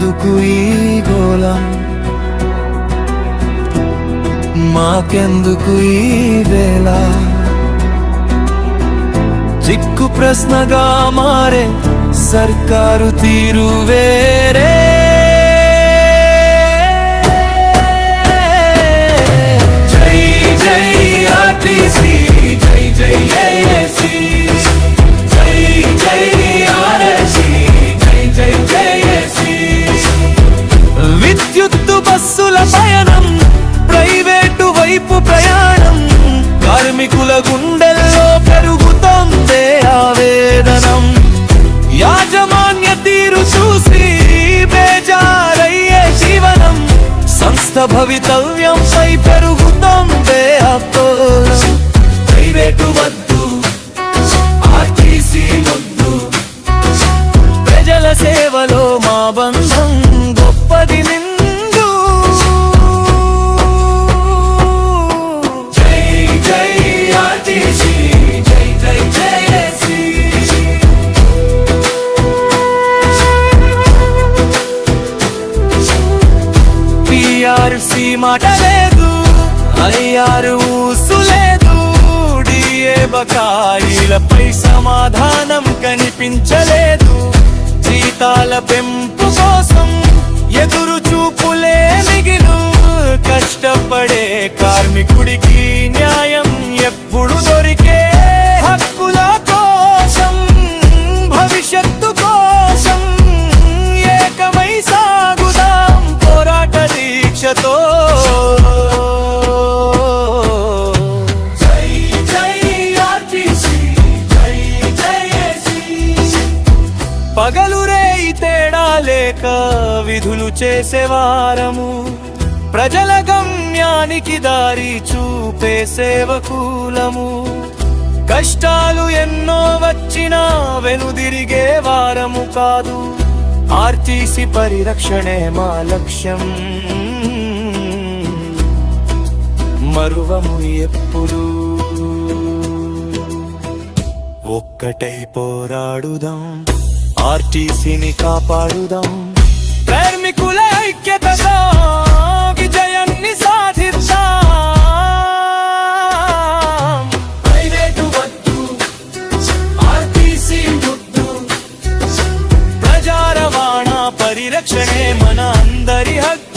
మాకెందుకు ఈ గోళం, మాకెందుకు ఈ వేళ? చిక్కు ప్రశ్నగా మారే సర్కారు తీరు వేరే. జై జై ఆర్టీసీ, జై జై ఏఏసీ, జై జై ఆర్ఎస్సీ, జై జై జేఏసీ. విద్యుత్తు బస్సుల పయనం, ప్రైవేటు వైపు ప్రయాణం, కార్మికుల గుండెల్లో పెరుగుతోందే ఆవేదనం. యాజమాన్య తీరు చూసి బేజారయ్యే జీవనం, సంస్థ భవితవ్యంపై పెరుగుతోందే ఆందోళన. ప్రైవేటు వద్దు, ఆర్టీసీ వద్దు, ప్రజల సేవలో మా బంధం గొప్పది నిండు. జై జై ఆర్టీసీ, జై జై జేఏసీ. పిఆర్సీ మాట లేదు, ఐఆర్ ఊసు లేదు, డిఏ బకాయిలపై సమాధానం కనిపించలేదు. జీతాల పెంపు కోసం ఎదురు చూపులే మిగిలు, కష్టపడే కార్మికుడికి న్యాయం ఎప్పుడు దొరికే? హక్కుల కోసం, భవిష్యత్తు కోసం ఏకమై సాగుదాం పోరాట దీక్షతో. జై జై ఆర్టీసీ, జై జేఏసీ. పగలు రేయి తేడా లేక విధులు చేసేవారము, ప్రజల గమ్యానికి దారి చూపే సేవకులము. కష్టాలు ఎన్నో వచ్చినా వెనుదిరిగే వారము కాదు, ఆర్టీసీ పరిరక్షణే మా లక్ష్యం. మరువము ఎప్పుడు, ఒక్కటై పోరాడుదాం, ఆర్టీసీని కాపాడుదాం. కార్మికుల ఐక్యతతో విజయాన్ని సాధిద్దాం. ప్రైవేటు వద్దు, ఆర్టీసీ వద్దు, ప్రజా రవాణా పరిరక్షణే మన అందరి హక్కు.